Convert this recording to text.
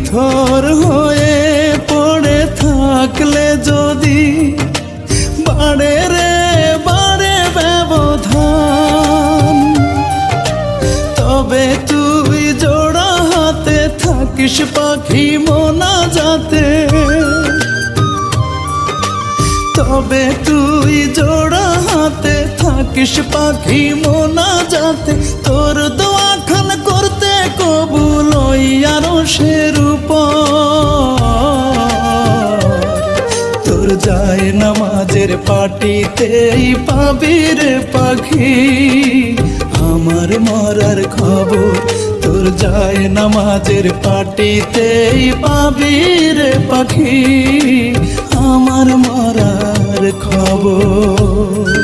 থর হয়ে পড়ে থাকলে যদি বাড়ে রে বাড়ে ব্যবধান, তবে তুই জোড়া হাতে থাকিস পাখি মোনাজাতে, তবে তুই জোড়া হাতে থাকিস পাখি মোনাজাতে। তোর দোয়া খান করতে কবুল ওই আরশের উপর, তোর যায় নামাজের পাটিতেই পাবি রে পাখি আমার মরার খবর। তোর যায় নামাজের পাটিতেই পাবি রে পাখি আমার মরার খবর।